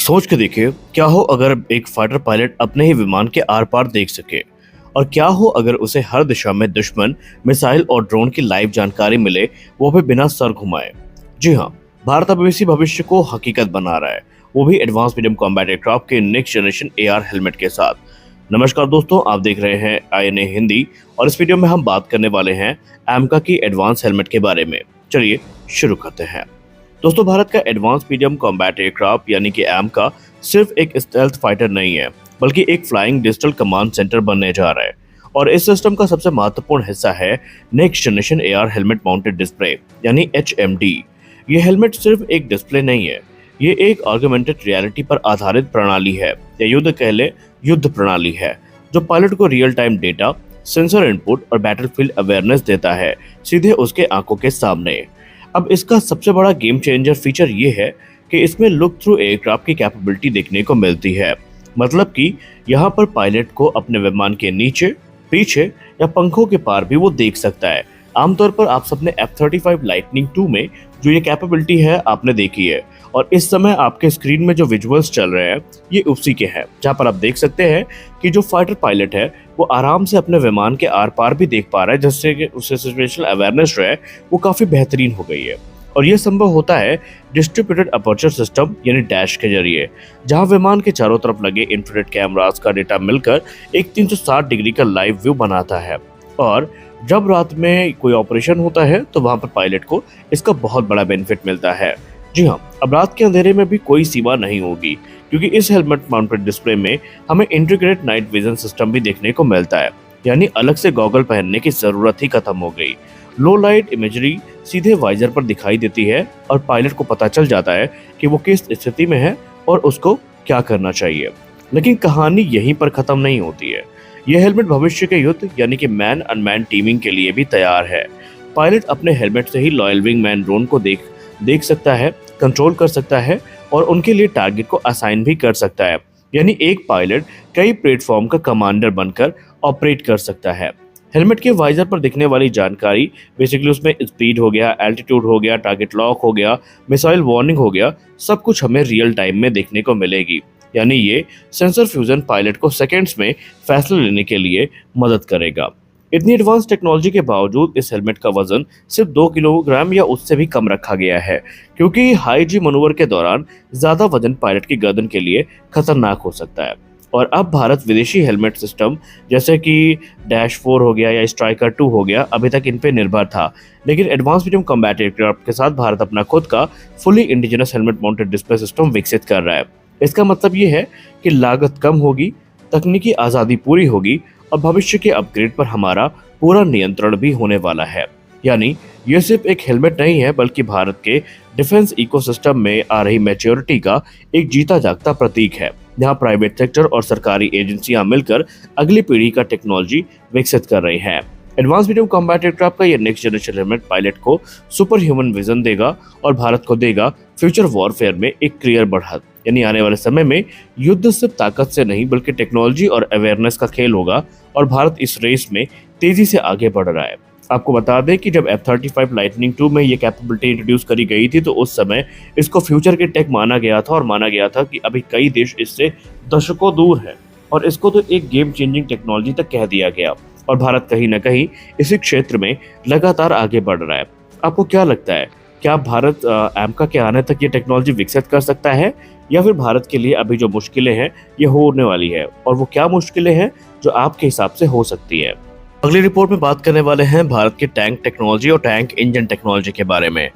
सोच के देखिए, क्या हो अगर एक फाइटर पायलट अपने ही विमान के आर पार देख सके। और क्या हो अगर उसे हर दिशा में दुश्मन मिसाइल और ड्रोन की लाइव जानकारी मिले, वो भी बिना सर घुमाए। जी हाँ, भारत अब इसी भविष्य को हकीकत बना रहा है, वो भी एडवांस मीडियम कॉम्बैट एयरक्राफ्ट के नेक्स्ट जनरेशन एआर हेलमेट के साथ। नमस्कार दोस्तों, आप देख रहे हैं आईएनए हिंदी और इस वीडियो में हम बात करने वाले हैं एमका की एडवांस हेलमेट के बारे में। चलिए शुरू करते हैं। दोस्तों, भारत का एडवांस मीडियम कॉम्बैट एयरक्राफ्ट यानी कि एमका सिर्फ एक स्टेल्थ फाइटर नहीं है, बल्कि एक फ्लाइंग डिजिटल कमांड सेंटर बनने जा रहा है। और इस सिस्टम का सबसे महत्वपूर्ण हिस्सा है next generation AR helmet mounted display यानी एचएमडी। ये हेलमेट सिर्फ एक डिस्प्ले नहीं है, ये एक ऑगमेंटेड रियलिटी पर आधारित प्रणाली है, या युद्ध कह ले युद्ध प्रणाली है, जो पायलट को real time data, sensor input और बैटलफील्ड अवेयरनेस देता है सीधे उसके आंखों के सामने। अब इसका सबसे बड़ा गेम चेंजर फीचर ये है कि इसमें लुक थ्रू एयरक्राफ्ट की कैपेबिलिटी देखने को मिलती है। मतलब कि यहाँ पर पायलट को अपने विमान के नीचे, पीछे या पंखों के पार भी वो देख सकता है। आमतौर पर आप सबने F-35 लाइटनिंग 2 में जो ये कैपेबिलिटी है आपने देखी है, और इस समय आपके स्क्रीन में जो विजुअल्स चल रहे हैं ये उसी के हैं, जहाँ पर आप देख सकते हैं कि जो फाइटर पायलट है वो आराम से अपने विमान के आर पार भी देख पा रहा है, जिससे कि उससे सिचुएशनल अवेयरनेस जो है वो काफ़ी बेहतरीन हो गई है। और ये संभव होता है डिस्ट्रीब्यूटेड अपर्चर सिस्टम यानी डैश के जरिए, जहां विमान के चारों तरफ लगे इंफ्रारेड कैमरास का डेटा मिलकर एक 360 डिग्री का लाइव व्यू बनाता है। और जब रात में कोई ऑपरेशन होता है तो वहां पर पायलट को इसका बहुत बड़ा बेनिफिट मिलता है। जी हाँ, अब रात के अंधेरे में भी कोई सीमा नहीं होगी, क्योंकि इस हेलमेट माउंटेड डिस्प्ले में हमें इंटीग्रेटेड नाइट विजन सिस्टम भी देखने को मिलता है, यानी अलग से गॉगल पहनने की जरूरत ही खत्म हो गई। लो लाइट इमेजरी सीधे वाइजर पर दिखाई देती है और पायलट को पता चल जाता है कि वो किस स्थिति में है और उसको क्या करना चाहिए। लेकिन कहानी यहीं पर खत्म नहीं होती है। यह हेलमेट भविष्य के युद्ध यानी कि मैन अनमैन टीमिंग के लिए भी तैयार है। पायलट अपने हेलमेट से ही लॉयल विंग मैन ड्रोन को देख सकता है, कंट्रोल कर सकता है और उनके लिए टारगेट को असाइन भी कर सकता है। यानी एक पायलट कई प्लेटफॉर्म का कमांडर बनकर ऑपरेट कर सकता है। हेलमेट के वाइजर पर दिखने वाली जानकारी बेसिकली उसमें स्पीड हो गया, एल्टीट्यूड हो गया, टारगेट लॉक हो गया, मिसाइल वार्निंग हो गया, सब कुछ हमें रियल टाइम में देखने को मिलेगी। यानी ये सेंसर फ्यूजन पायलट को सेकंड्स में फैसले लेने के लिए मदद करेगा। इतनी एडवांस टेक्नोलॉजी के बावजूद इस हेलमेट का वजन सिर्फ 2 किलोग्राम या उससे भी कम रखा गया है, क्योंकि हाई जी मनूवर के दौरान ज्यादा वजन पायलट की गर्दन के लिए खतरनाक हो सकता है। और अब भारत विदेशी हेलमेट सिस्टम जैसे कि डैश 4 हो गया या स्ट्राइकर 2 हो गया, अभी तक इन पे निर्भर था। लेकिन एडवांस मीडियम कॉम्बैट एयरक्राफ्ट के साथ भारत अपना खुद का fully indigenous helmet mounted display system विकसित कर रहा है। इसका मतलब ये है कि लागत कम होगी, तकनीकी आज़ादी पूरी होगी और भविष्य के अपग्रेड पर हमारा पूरा नियंत्रण भी होने वाला है। यानी यह सिर्फ एक हेलमेट नहीं है, बल्कि भारत के डिफेंस इकोसिस्टम में आ रही मैच्योरिटी का एक जीता जागता प्रतीक है, जहां प्राइवेट सेक्टर और सरकारी एजेंसियां मिलकर अगली पीढ़ी का टेक्नोलॉजी विकसित कर रही हैं। एडवांस मीडियम कॉम्बैट एयरक्राफ्ट का यह नेक्स्ट जनरेशन हेलमेट पायलट को सुपर ह्यूमन विजन देगा और भारत को देगा फ्यूचर वॉरफेयर में एक क्लियर बढ़त। यानी आने वाले समय में युद्ध सिर्फ ताकत से नहीं बल्कि टेक्नोलॉजी और अवेयरनेस का खेल होगा, और भारत इस रेस में तेजी से आगे बढ़ रहा है। आपको बता दें कि जब F-35 लाइटनिंग 2 में ये कैपेबिलिटी इंट्रोड्यूस करी गई थी तो उस समय इसको फ्यूचर की टेक माना गया था, और माना गया था कि अभी कई देश इससे दशकों दूर है, और इसको तो एक गेम चेंजिंग टेक्नोलॉजी तक कह दिया गया। और भारत कहीं ना कहीं इसी क्षेत्र में लगातार आगे बढ़ रहा है। आपको क्या लगता है, क्या भारत एमका के आने तक ये टेक्नोलॉजी विकसित कर सकता है, या फिर भारत के लिए अभी जो मुश्किलें हैं ये होने वाली है, और वो क्या मुश्किलें हैं जो आपके हिसाब से हो सकती है? अगली रिपोर्ट में बात करने वाले हैं भारत के टैंक टेक्नोलॉजी और टैंक इंजन टेक्नोलॉजी के बारे में।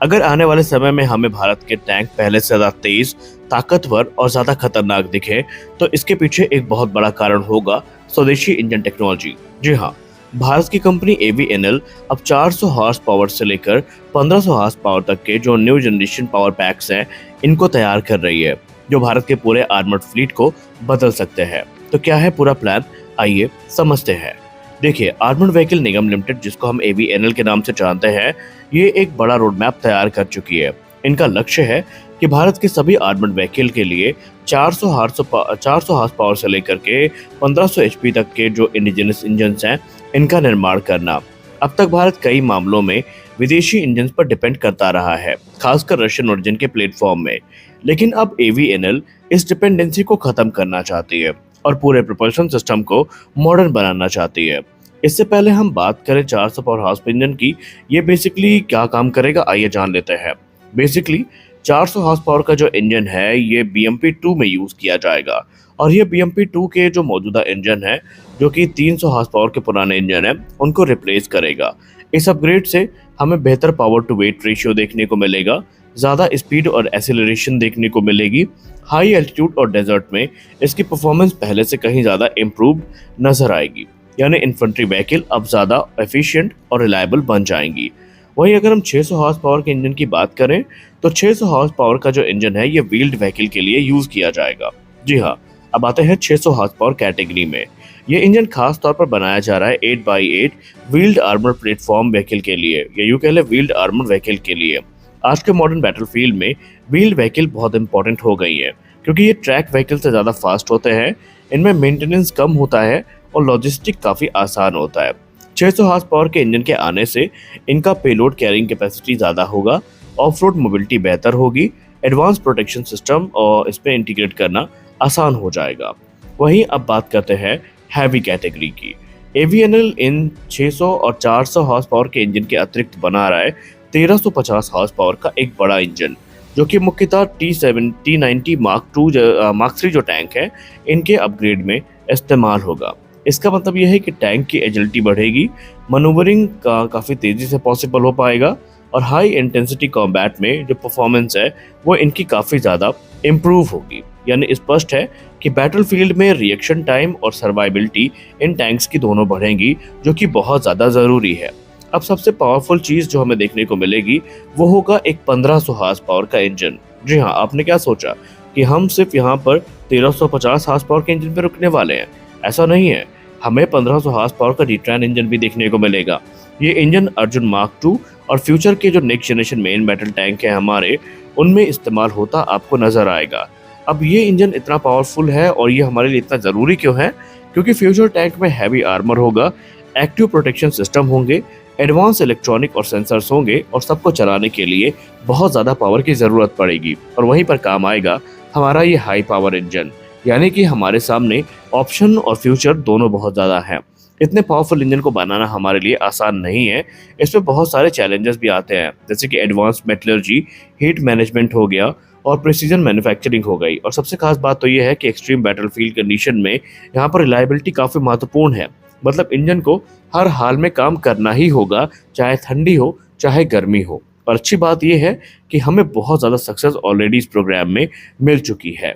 अगर आने वाले समय में हमें भारत के टैंक पहले से ज्यादा तेज, ताकतवर और ज्यादा खतरनाक दिखे, तो इसके पीछे एक बहुत बड़ा कारण होगा स्वदेशी इंजन टेक्नोलॉजी। जी हाँ, भारत की कंपनी AVNL अब 400 हॉर्स पावर से लेकर 1500 हॉर्स पावर तक के जो न्यू जनरेशन पावर पैक्स हैं, इनको तैयार कर रही है, जो भारत के पूरे आर्मर्ड फ्लीट को बदल सकते हैं। तो क्या है पूरा प्लान, आइए समझते हैं। देखिए, आर्मर्ड व्हीकल निगम लिमिटेड, जिसको हम AVNL के नाम से जानते हैं, ये एक बड़ा रोड मैप तैयार कर चुकी है। इनका लक्ष्य है कि भारत के सभी आर्मर्ड व्हीकल के लिए 400 हॉर्स पावर से लेकर के 1500 HP तक के जो इंडिजिनस इंजन हैं, इनका निर्माण करना। अब तक भारत कई मामलों में विदेशी इंजन पर डिपेंड करता रहा है, खासकर रशियन ओरिजिन के प्लेटफॉर्म में। लेकिन अब एवीएनएल इस डिपेंडेंसी को खत्म करना चाहती है और पूरे प्रोपल्शन सिस्टम को मॉडर्न बनाना चाहती है। इससे पहले हम बात करें 400 पावर हाउस इंजन की, ये बेसिकली क्या काम करेगा आइए जान लेते हैं। बेसिकली 400 हॉर्स पावर का जो इंजन है ये BMP-2 में यूज किया जाएगा और ये BMP-2 के जो मौजूदा इंजन है जो कि 300 हॉर्स पावर के पुराने इंजन है उनको रिप्लेस करेगा। इस अपग्रेड से हमें बेहतर पावर टू वेट रेशियो देखने को मिलेगा, ज़्यादा स्पीड और एक्सेलरेशन देखने को मिलेगी। हाई एल्टीट्यूड और डेजर्ट में इसकी परफॉर्मेंस पहले से कहीं ज़्यादा इम्प्रूव्ड नजर आएगी, यानी इन्फेंट्री व्हीकल अब ज़्यादा एफिशिएंट और रिलायबल बन जाएंगी। वहीं अगर हम 600 हॉर्स पावर के इंजन की बात करें तो 600 हॉर्स पावर का जो इंजन है ये व्हील्ड व्हीकल के लिए यूज किया जाएगा। जी हाँ, अब आते हैं 600 हॉर्स पावर कैटेगरी में। ये इंजन खास तौर पर बनाया जा रहा है 8x8 wheeled armour platform vehicle के लिए, या यूं कह ले व्हील्ड आर्मर व्हीकल के लिए। आज के मॉडर्न बैटलफील्ड में व्हील्ड व्हीकल बहुत इंपॉर्टेंट हो गई है क्योंकि ये ट्रैक व्हीकल से ज़्यादा फास्ट होते हैं, इनमें मेंटेनेंस कम होता है और लॉजिस्टिक काफ़ी आसान होता है। 600 हॉर्स पावर के इंजन के आने से इनका पेलोड कैरिंग कैपेसिटी ज़्यादा होगा, ऑफ रोड मोबिलिटी बेहतर होगी, एडवांस प्रोटेक्शन सिस्टम और इसमें इंटीग्रेट करना आसान हो जाएगा। वहीं अब बात करते हैं हैवी कैटेगरी की। एवीएनएल इन 600 और 400 हॉर्स पावर के इंजन के अतिरिक्त बना रहा है 1350 हॉर्स पावर का एक बड़ा इंजन जो कि मुख्यतः T90 मार्क 3 जो टैंक है इनके अपग्रेड में इस्तेमाल होगा। इसका मतलब यह है कि टैंक की एजिलिटी बढ़ेगी, मनूवरिंग का काफ़ी तेज़ी से पॉसिबल हो पाएगा और हाई इंटेंसिटी कॉम्बैट में जो परफॉर्मेंस है वो इनकी काफ़ी ज़्यादा इम्प्रूव होगी। यानी स्पष्ट है कि बैटलफील्ड में रिएक्शन टाइम और सर्वाइबिलिटी इन टैंक्स की दोनों बढ़ेंगी, जो कि बहुत ज़्यादा ज़रूरी है। अब सबसे पावरफुल चीज़ जो हमें देखने को मिलेगी वो होगा एक 1500 हॉर्स पावर का इंजन। जी हाँ, आपने क्या सोचा कि हम सिर्फ यहाँ पर 1350 हॉर्स पावर के इंजन पर रुकने वाले हैं? ऐसा नहीं है, हमें 1500 हॉर्स पावर का डी-ट्रैन इंजन भी देखने को मिलेगा। ये इंजन अर्जुन मार्क 2 और फ्यूचर के जो next generation main battle tank है हमारे, उनमें इस्तेमाल होता आपको नजर आएगा। अब ये इंजन इतना पावरफुल है और ये हमारे लिए इतना ज़रूरी क्यों है? क्योंकि फ्यूचर टैंक में हैवी आर्मर होगा, एक्टिव प्रोटेक्शन सिस्टम होंगे, एडवांस इलेक्ट्रॉनिक और सेंसर्स होंगे और सबको चलाने के लिए बहुत ज़्यादा पावर की ज़रूरत पड़ेगी और वहीं पर काम आएगा हमारा ये हाई पावर इंजन। यानी कि हमारे सामने ऑप्शन और फ्यूचर दोनों बहुत ज़्यादा हैं। इतने पावरफुल इंजन को बनाना हमारे लिए आसान नहीं है, इसमें बहुत सारे चैलेंजेस भी आते हैं, जैसे कि एडवांस मेटलर्जी, हीट मैनेजमेंट हो गया और प्रिसीजन मैन्युफैक्चरिंग हो गई। और सबसे खास बात तो ये है कि एक्सट्रीम बैटलफील्ड कंडीशन में यहाँ पर रिलायबिलिटी काफ़ी महत्वपूर्ण है। मतलब इंजन को हर हाल में काम करना ही होगा, चाहे ठंडी हो चाहे गर्मी हो। और अच्छी बात यह है कि हमें बहुत ज़्यादा सक्सेस ऑलरेडी इस प्रोग्राम में मिल चुकी है।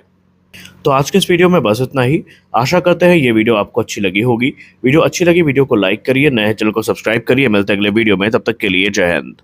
तो आज के इस वीडियो में बस इतना ही। आशा करते हैं ये वीडियो आपको अच्छी लगी होगी। वीडियो अच्छी लगी वीडियो को लाइक करिए, नए चैनल को सब्सक्राइब करिए। मिलते हैं अगले वीडियो में, तब तक के लिए जय हिंद।